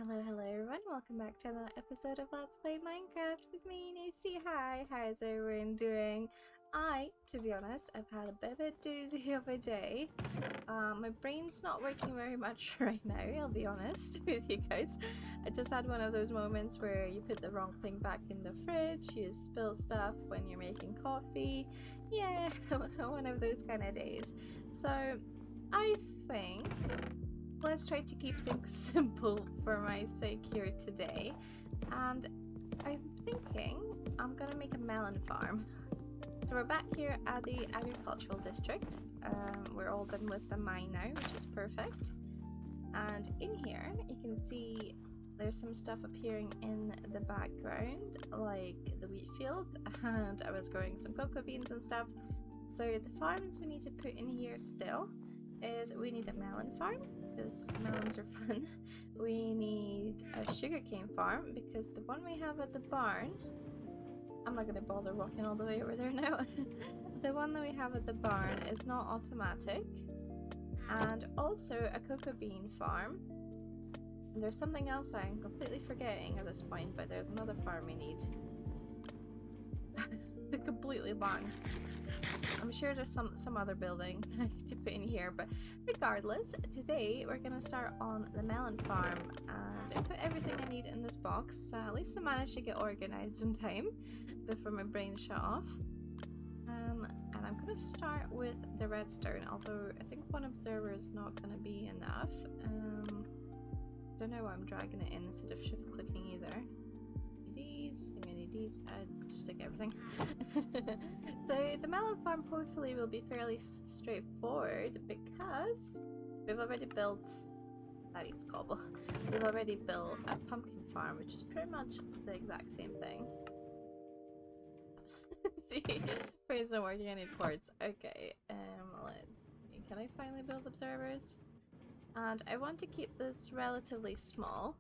Hello, everyone. Welcome back to another episode of Let's Play Minecraft with me, Nacy. Hi, how's everyone doing? To be honest, I've had a bit of a doozy of a day. My brain's not working very much right now, I'll be honest with you guys. I just had one of those moments where you put the wrong thing back in the fridge, you spill stuff when you're making coffee. Yeah, one of those kind of days. So, I think let's try to keep things simple for my sake here today. And I'm thinking I'm gonna make a melon farm. So we're back here at the agricultural district. We're all done with the mine now, which is perfect. And in here you can see there's some stuff appearing in the background, like the wheat field, and I was growing some cocoa beans and stuff. So the farms we need to put in here still is we need a melon farm, because melons are fun. We need a sugarcane farm, because the one we have at the barn, I'm not going to bother walking all the way over there now. The one that we have at the barn is not automatic. And also a cocoa bean farm. And there's something else I'm completely forgetting at this point, but there's another farm we need. Completely blank. I'm sure there's some other building I need to put in here, but regardless, today we're gonna start on the melon farm, and I put everything I need in this box, so at least I managed to get organized in time before my brain shut off. And I'm gonna start with the redstone, although I think one observer is not gonna be enough. Don't know why I'm dragging it in instead of shift clicking either. I'm gonna need these, just take everything. So the melon farm hopefully will be fairly straightforward, because we've already built, that eats cobble, we've already built a pumpkin farm, which is pretty much the exact same thing. See, brain's not working, I need quartz. Okay, can I finally build observers? And I want to keep this relatively small,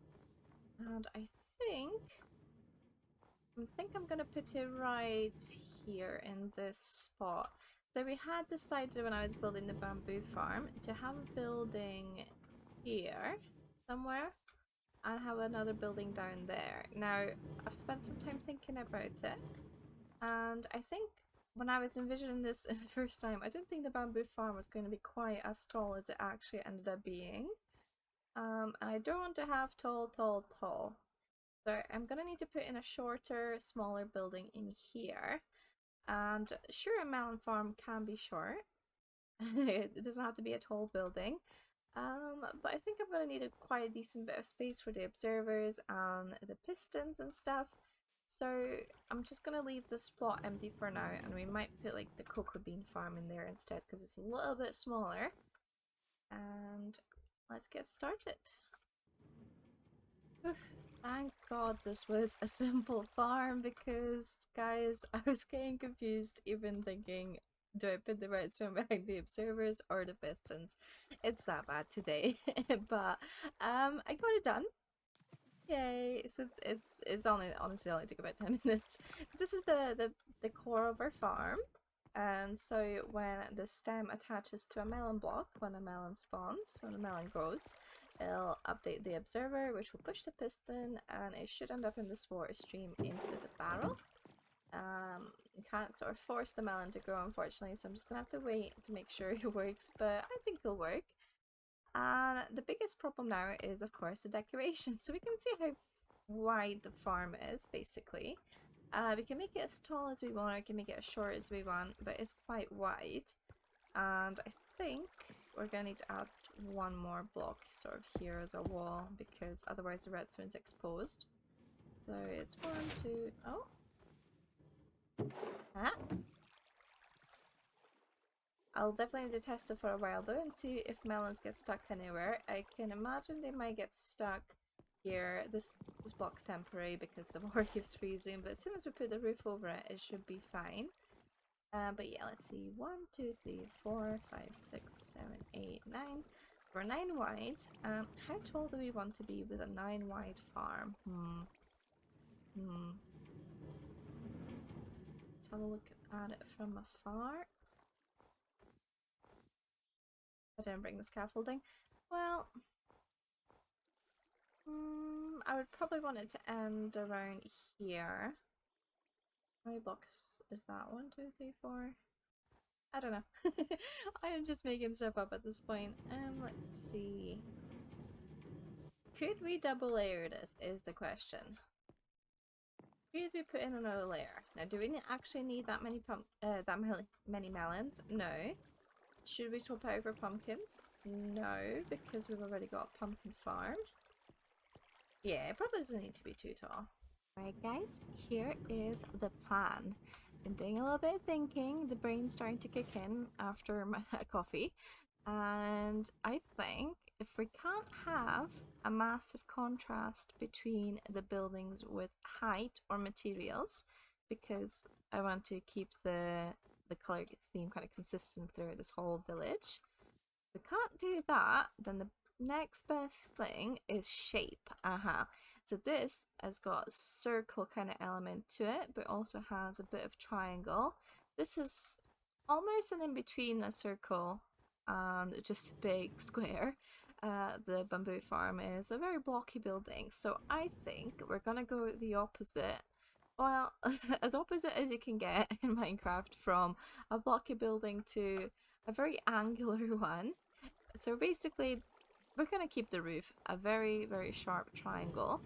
and I think I'm gonna put it right here in this spot. So we had decided when I was building the bamboo farm to have a building here somewhere and have another building down there. Now I've spent some time thinking about it, and I think when I was envisioning this the first time, I didn't think the bamboo farm was going to be quite as tall as it actually ended up being. And I don't want to have tall. So I'm gonna need to put in a shorter, smaller building in here. And sure, a melon farm can be short. It doesn't have to be a tall building. But I think I'm gonna need quite a decent bit of space for the observers and the pistons and stuff. So I'm just gonna leave this plot empty for now, and we might put like the cocoa bean farm in there instead, because it's a little bit smaller. And let's get started. Thank God this was a simple farm, because guys, I was getting confused even thinking, do I put the redstone behind the observers or the pistons? It's that bad today. But I got it done. Yay. So it's honestly only took about 10 minutes. So this is the core of our farm. And so when the stem attaches to a melon block, when a melon spawns, when a melon grows, it'll update the observer, which will push the piston, and it should end up in this water stream into the barrel. You can't sort of force the melon to grow, unfortunately, so I'm just gonna have to wait to make sure it works, but I think it'll work. And the biggest problem now is, of course, the decoration. So we can see how wide the farm is, basically. We can make it as tall as we want, or we can make it as short as we want, but it's quite wide. And I think we're gonna need to add one more block sort of here as a wall, because otherwise the redstone's exposed. So it's 1, 2, oh. Ah. I'll definitely need to test it for a while though and see if melons get stuck anywhere. I can imagine they might get stuck here. This block's temporary because the water keeps freezing, but as soon as we put the roof over it, it should be fine. But yeah, let's see. 1, 2, 3, 4, 5, 6, 7, 8, 9. We're 9 wide. How tall do we want to be with a 9 wide farm? Let's have a look at it from afar. I didn't bring the scaffolding. Well, I would probably want it to end around here. How many blocks is that? 1, 2, 3, 4. I don't know. I am just making stuff up at this point. Let's see. Could we double layer this is the question. Could we put in another layer? Now, do we actually need that many melons? No. Should we swap out for pumpkins? No, because we've already got a pumpkin farm. Yeah, it probably doesn't need to be too tall. Alright guys, here is the plan. Been doing a little bit of thinking, the brain's starting to kick in after my coffee, and I think if we can't have a massive contrast between the buildings with height or materials, because I want to keep the color theme kind of consistent through this whole village. If we can't do that, then the next best thing is shape. So this has got a circle kind of element to it, but also has a bit of triangle. This is almost an in-between a circle and just a big square. The bamboo farm is a very blocky building, so I think we're gonna go the opposite. Well, as opposite as you can get in Minecraft, from a blocky building to a very angular one. So basically, we're going to keep the roof a very, very sharp triangle,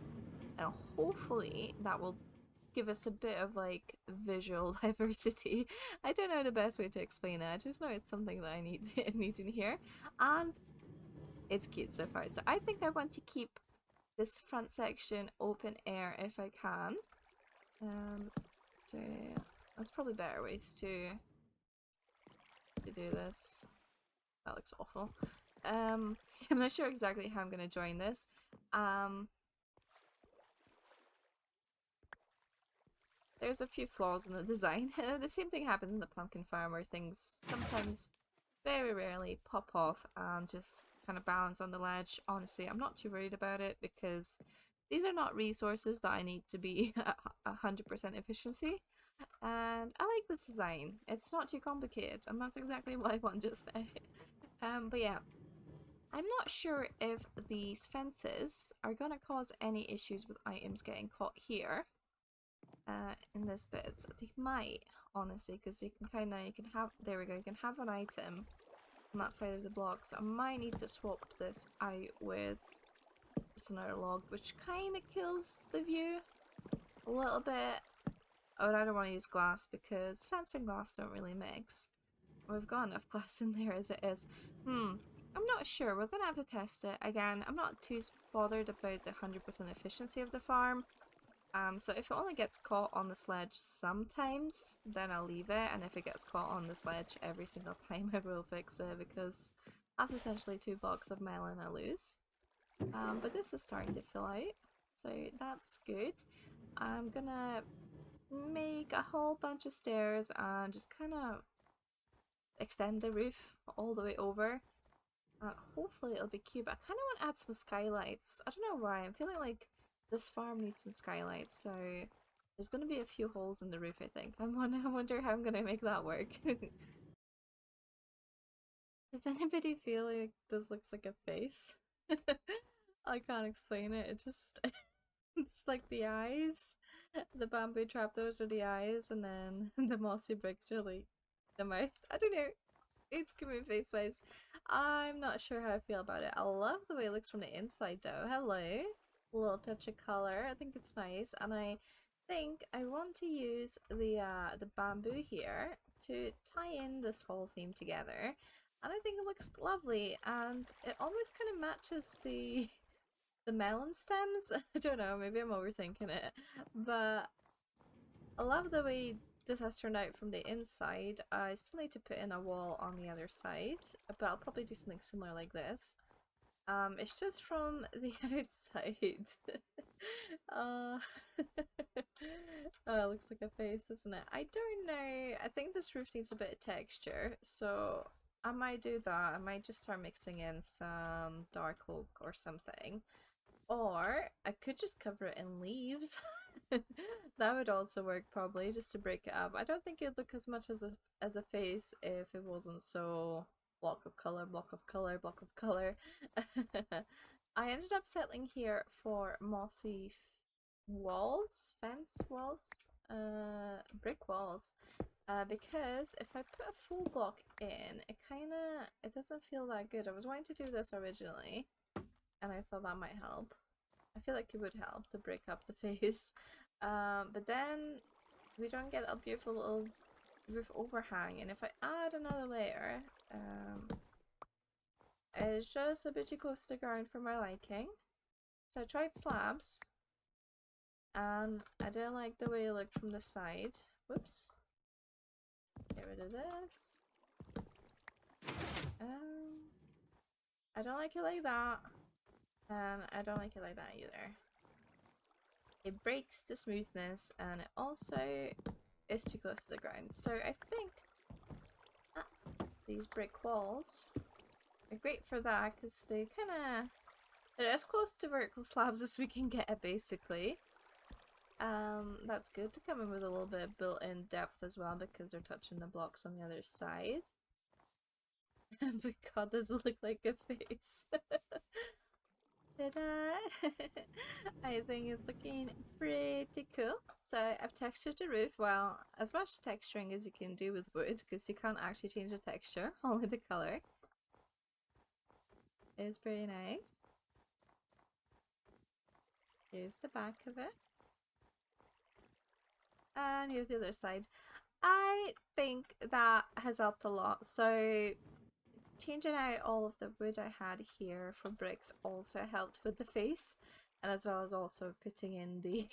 and hopefully that will give us a bit of like visual diversity. I don't know the best way to explain it, I just know it's something that I need in here, and it's cute so far. So I think I want to keep this front section open air if I can. So that's probably better ways to do this. That looks awful. I'm not sure exactly how I'm going to join this. There's a few flaws in the design. The same thing happens in the pumpkin farm, where things sometimes, very rarely, pop off and just kind of balance on the ledge. Honestly, I'm not too worried about it because these are not resources that I need to be 100% efficiency. And I like this design. It's not too complicated, and that's exactly what I want just now. But yeah. I'm not sure if these fences are gonna cause any issues with items getting caught here in this bit. So they might, honestly, because you can have, there we go, you can have an item on that side of the block. So I might need to swap this out with just another log, which kind of kills the view a little bit. Oh, I don't want to use glass because fence and glass don't really mix. We've got enough glass in there as it is. I'm not sure. We're gonna have to test it. Again, I'm not too bothered about the 100% efficiency of the farm. So if it only gets caught on the sledge sometimes, then I'll leave it. And if it gets caught on the sledge every single time, I will fix it, because that's essentially 2 blocks of melon I lose. But this is starting to fill out, so that's good. I'm gonna make a whole bunch of stairs and just kind of extend the roof all the way over. Hopefully it'll be cute, but I kind of want to add some skylights. I don't know why, I'm feeling like this farm needs some skylights, so there's going to be a few holes in the roof, I think. I wonder how I'm going to make that work. Does anybody feel like this looks like a face? I can't explain it, it just... it's like the eyes. The bamboo trapdoors are the eyes, and then the mossy bricks are like the mouth. I don't know. It's giving face waves. I'm not sure how I feel about it. I love the way it looks from the inside though. Hello. A little touch of color. I think it's nice, and I think I want to use the bamboo here to tie in this whole theme together. And I think it looks lovely, and it almost kind of matches the melon stems. I don't know, maybe I'm overthinking it, but I love the way this has turned out from the inside. I still need to put in a wall on the other side, but I'll probably do something similar like this. It's just from the outside. Oh, it looks like a face, doesn't it? I don't know. I think this roof needs a bit of texture, so I might do that. I might just start mixing in some dark oak or something. Or I could just cover it in leaves. That would also work probably, just to break it up. I don't think it'd look as much as a face if it wasn't so block of color, block of color, block of color. I ended up settling here for mossy walls, fence walls, brick walls. Because if I put a full block in, it doesn't feel that good. I was wanting to do this originally, and I thought that might help. I feel like it would help to break up the face. But then we don't get a beautiful little roof overhang, and if I add another layer, it's just a bit too close to the ground for my liking. So I tried slabs, and I didn't like the way it looked from the side. Whoops. Get rid of this. I don't like it like that, and I don't like it like that either. It breaks the smoothness, and it also is too close to the ground. So I think these brick walls are great for that, because they're as close to vertical slabs as we can get, basically. That's good to come in with a little bit of built-in depth as well, because they're touching the blocks on the other side. But god, does it look like a face? Ta-da! I think it's looking pretty cool. So I've textured the roof, well, as much texturing as you can do with wood, because you can't actually change the texture, only the colour. It's pretty nice. Here's the back of it. And here's the other side. I think that has helped a lot. So changing out all of the wood I had here for bricks also helped with the face, and as well as also putting in the,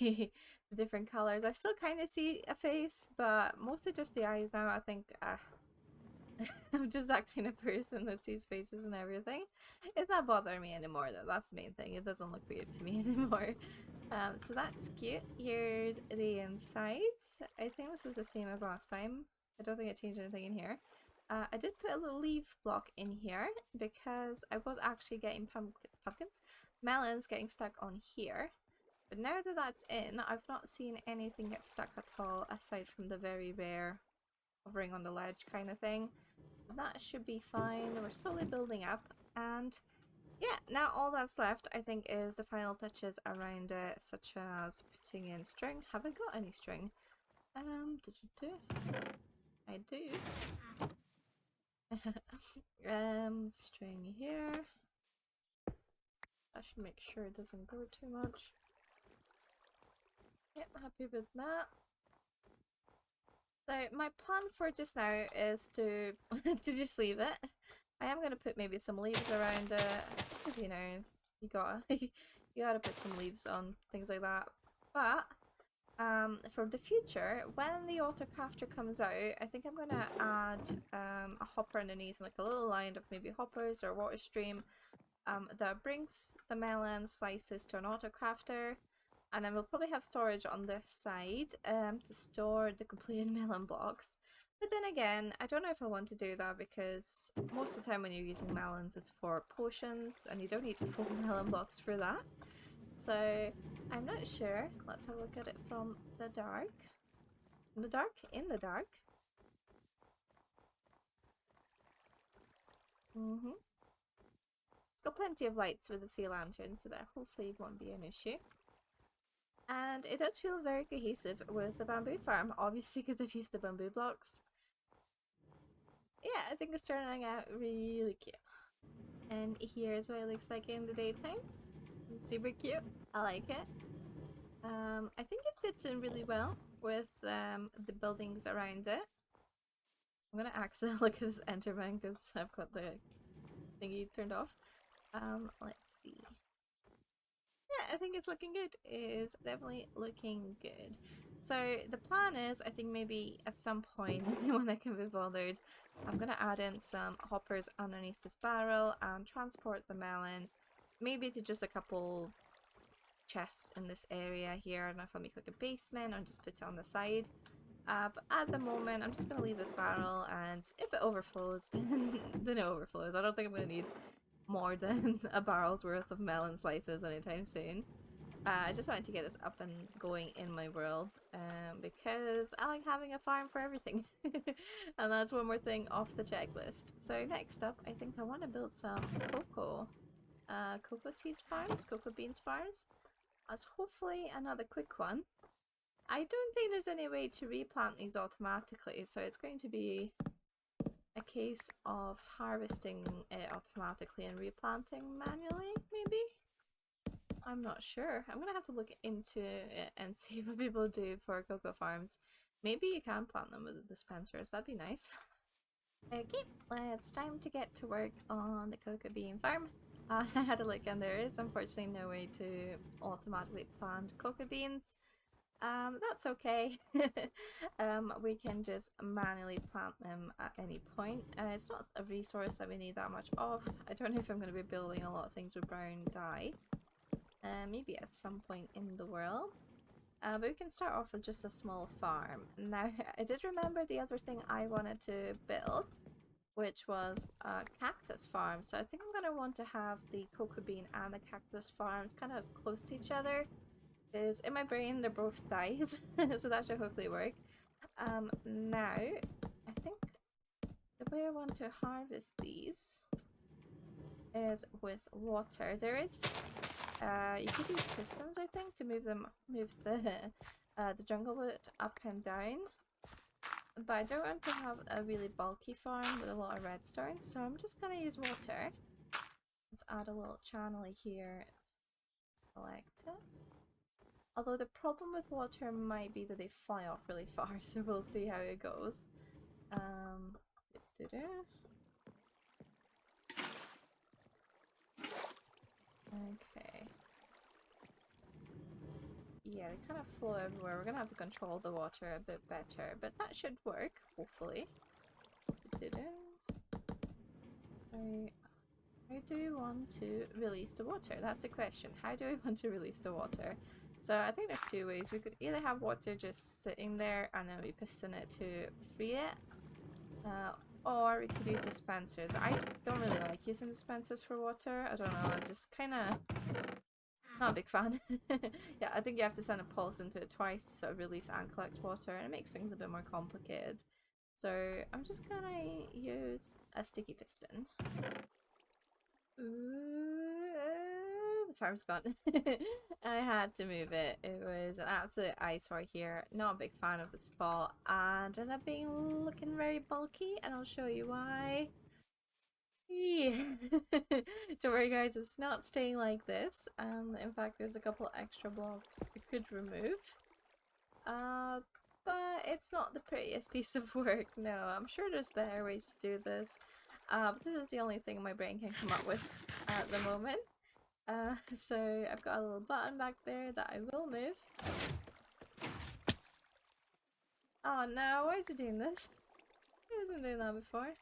the different colours. I still kind of see a face, but mostly just the eyes now. I think I'm just that kind of person that sees faces and everything. It's not bothering me anymore though, that's the main thing. It doesn't look weird to me anymore. So that's cute. Here's the inside. I think this is the same as last time. I don't think I changed anything in here. I did put a little leaf block in here because I was actually getting melons getting stuck on here. But now that that's in, I've not seen anything get stuck at all aside from the very rare hovering on the ledge kind of thing. That should be fine. We're slowly building up, and yeah, now all that's left I think is the final touches around it, such as putting in string. Haven't got any string. I do. String here. I should make sure it doesn't grow too much. Yep, happy with that. So my plan for just now is to to just leave it. I am gonna put maybe some leaves around it, because you know, you gotta you gotta put some leaves on things like that. But for the future, when the autocrafter comes out, I think I'm gonna add a hopper underneath, like a little line of maybe hoppers or water stream that brings the melon slices to an autocrafter. And then we'll probably have storage on this side to store the completed melon blocks. But then again, I don't know if I want to do that, because most of the time when you're using melons it's for potions and you don't need full melon blocks for that. So I'm not sure. Let's have a look at it from the dark. In the dark? In the dark. It's got plenty of lights with the 3 lanterns, so that hopefully won't be an issue. And it does feel very cohesive with the bamboo farm, obviously because I've used the bamboo blocks. Yeah, I think it's turning out really cute. And here's what it looks like in the daytime. Super cute. I like it. I think it fits in really well with the buildings around it. I'm gonna accidentally look at this enderman because I've got the thingy turned off. Let's see. Yeah, I think it's looking good. It is definitely looking good. So the plan is, I think maybe at some point when I can be bothered, I'm gonna add in some hoppers underneath this barrel and transport the melon, maybe to just a couple chests in this area here. I don't know if I'll make like a basement or just put it on the side. But at the moment, I'm just gonna leave this barrel, and if it overflows, then it overflows. I don't think I'm gonna need more than a barrel's worth of melon slices anytime soon. I just wanted to get this up and going in my world because I like having a farm for everything. And that's one more thing off the checklist. So next up, I think I want to build some cocoa cocoa seeds farms, cocoa beans farms, as hopefully another quick one. I don't think there's any way to replant these automatically, so it's going to be a case of harvesting it automatically and replanting manually, maybe? I'm not sure. I'm gonna have to look into it and see what people do for cocoa farms. Maybe you can plant them with the dispensers, that'd be nice. Okay, it's time to get to work on the cocoa bean farm. I had a look and there is unfortunately no way to automatically plant cocoa beans. That's okay. We can just manually plant them at any point. It's not a resource that we need that much of. I don't know if I'm going to be building a lot of things with brown dye. Maybe at some point in the world. But we can start off with just a small farm. Now, I did remember the other thing I wanted to build, which was a cactus farm. So I think I'm going to want to have the cocoa bean and the cactus farms kind of close to each other. Because in my brain they're both dyes, so that should hopefully work. Now, I think the way I want to harvest these is with water. There is, you could use pistons, I think, to move the jungle wood up and down. But I don't want to have a really bulky farm with a lot of redstone, so I'm just gonna use water. Let's add a little channel here. Collect it. Although the problem with water might be that they fly off really far, so we'll see how it goes. Okay. Yeah, they kind of flow everywhere. We're gonna have to control the water a bit better, but that should work, hopefully. How do we want to release the water? That's the question. How do we want to release the water? So I think there's two ways. We could either have water just sitting there and then we piston it to free it, or we could use dispensers. I don't really like using dispensers for water. I don't know, I'm just kind of not a big fan. Yeah, I think you have to send a pulse into it twice to sort of release and collect water, and it makes things a bit more complicated. So I'm just gonna use a sticky piston. The farm's gone. I had to move it. It was an absolute eyesore here. Not a big fan of the spot, and ended up being looking very bulky, and I'll show you why. Yeah. Don't worry guys, it's not staying like this. In fact, there's a couple extra blocks we could remove. But it's not the prettiest piece of work. No, I'm sure there's better ways to do this. But this is the only thing my brain can come up with at the moment. So I've got a little button back there that I will move. Oh no, why is it doing this? It wasn't doing that before.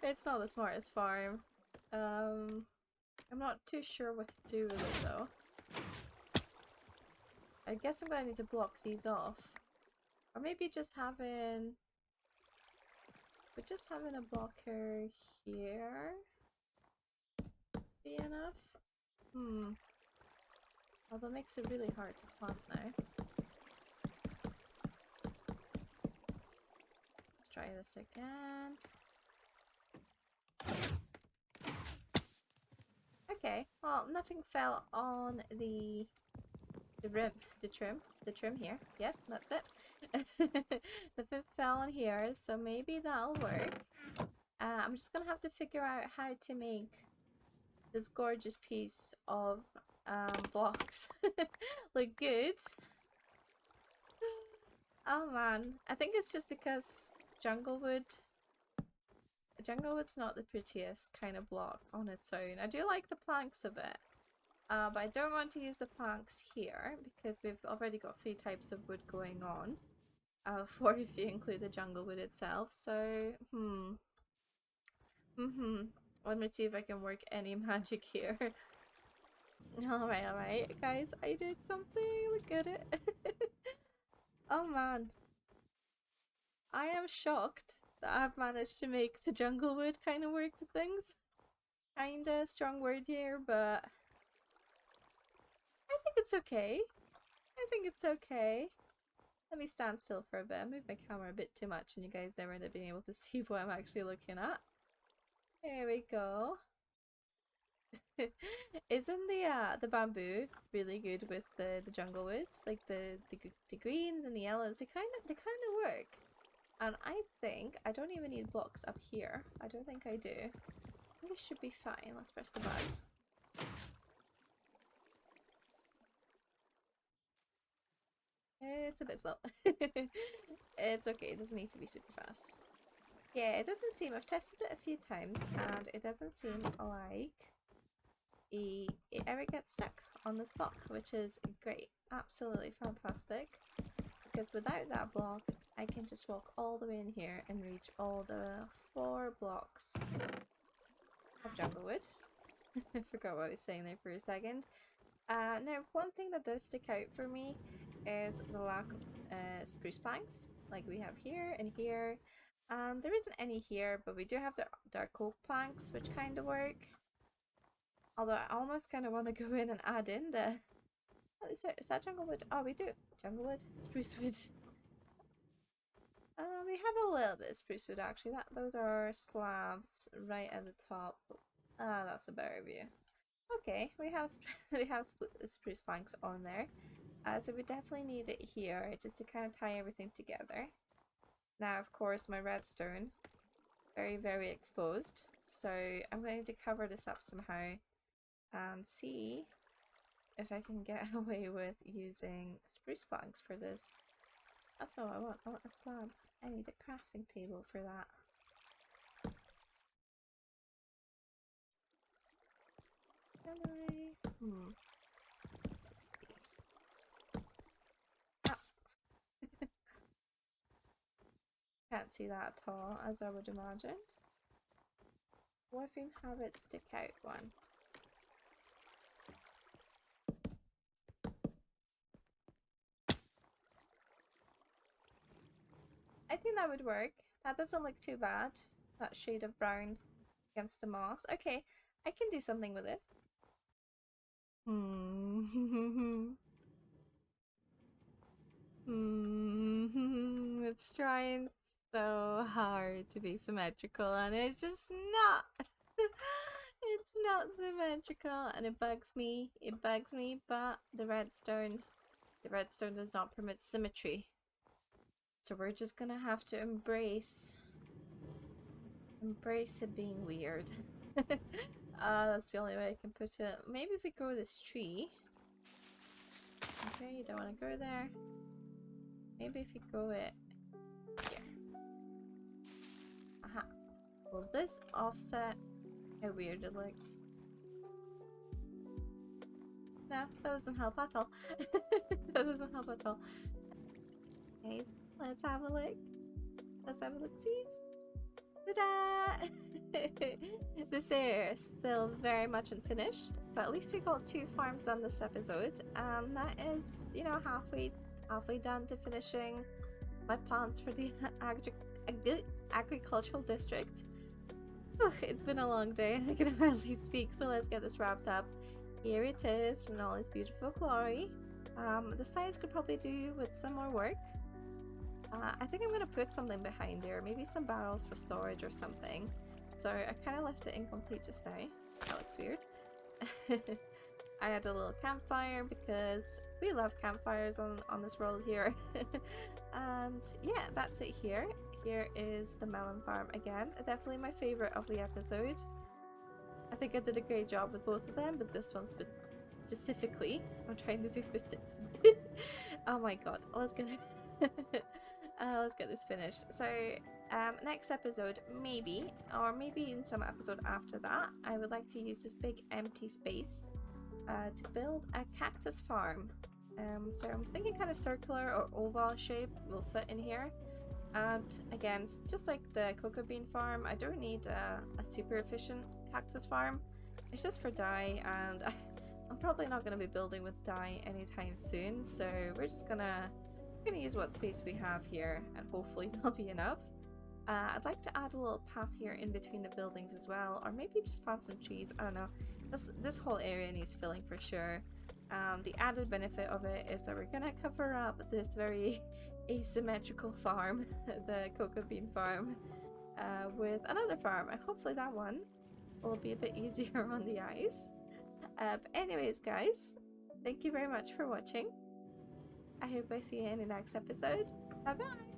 It's not the smartest farm. I'm not too sure what to do with it though. I guess I'm gonna need to block these off. Or maybe just having... But just having a blocker here be enough? Well, that makes it really hard to plant now. Let's try this again. Okay, well, nothing fell on the trim here. Yep, that's it. Nothing fell on here, so maybe that'll work. I'm just gonna have to figure out how to make this gorgeous piece of blocks look good. Oh man, I think it's just because junglewood's not the prettiest kind of block on its own. I do like the planks of it. But I don't want to use the planks here because we've already got 3 types of wood going on. 4 if you include the jungle wood itself. So, let me see if I can work any magic here. Alright, guys, I did something. Look at it. Oh man. I am shocked that I've managed to make the jungle wood kind of work with things. Kinda strong word here, but I think it's okay. I think it's okay. Let me stand still for a bit. I move my camera a bit too much and you guys never end up being able to see what I'm actually looking at. There we go. Isn't the bamboo really good with the jungle woods? Like the greens and the yellows, they kind of work. And I think I don't even need blocks up here. I don't think I do. I think it should be fine. Let's press the button. It's a bit slow. It's okay, it doesn't need to be super fast. Yeah, it doesn't seem, I've tested it a few times and it doesn't seem like it ever gets stuck on this block, which is great. Absolutely fantastic. Because without that block, I can just walk all the way in here and reach all the 4 blocks of jungle wood. I forgot what I was saying there for a second. Now, one thing that does stick out for me is the lack of spruce planks, like we have here and here. There isn't any here, but we do have the dark oak planks, which kind of work. Although I almost kind of want to go in and add in the... Oh, is that jungle wood? Oh, we do. Jungle wood, spruce wood. We have a little bit of spruce wood actually. Those are slabs right at the top. Ah, that's a better view. Okay, we have spruce planks on there. So we definitely need it here just to kind of tie everything together. Now, of course, my redstone, very, very exposed. So I'm going to cover this up somehow and see if I can get away with using spruce planks for this. That's not what I want. I want a slab. I need a crafting table for that. Can I? Let's see. Ah. Can't see that at all, as I would imagine. What if we have it stick out one? I think that would work. That doesn't look too bad. That shade of brown against the moss. Okay, I can do something with this. It's trying so hard to be symmetrical and it's just not. It's not symmetrical and it bugs me. It bugs me, but the redstone does not permit symmetry. So we're just gonna have to embrace it being weird. That's the only way I can put it. Maybe if we grow this tree. Okay, you don't want to go there. Maybe if you grow it here. Aha. Will this offset how weird it looks? No, that doesn't help at all. That doesn't help at all. Guys, let's have a look. Let's have a look, see? Ta-da! This area is still very much unfinished, but at least we got 2 farms done this episode, and that is, you know, halfway done to finishing my plans for the agricultural district. It's been a long day and I can hardly speak, so let's get this wrapped up. Here it is in all its beautiful glory. The sides could probably do with some more work. I think I'm going to put something behind there, maybe some barrels for storage or something. So I kind of left it incomplete just now. That looks weird. I had a little campfire because we love campfires on this world here. And yeah, that's it here. Here is the melon farm again. Definitely my favorite of the episode. I think I did a great job with both of them, but this one specifically, I'm trying to say specific. Oh my god, let's get this finished. So next episode, maybe, or maybe in some episode after that, I would like to use this big empty space to build a cactus farm. So I'm thinking kind of circular or oval shape will fit in here. And again, just like the cocoa bean farm, I don't need a super efficient cactus farm. It's just for dye, and I'm probably not going to be building with dye anytime soon, so we're just gonna use what space we have here, and hopefully that'll be enough. I'd like to add a little path here in between the buildings as well, or maybe just plant some trees. I don't know. This whole area needs filling for sure. The added benefit of it is that we're gonna cover up this very asymmetrical farm, the cocoa bean farm, with another farm, and hopefully that one will be a bit easier on the eyes. But anyways, guys, thank you very much for watching. I hope I see you in the next episode. Bye bye!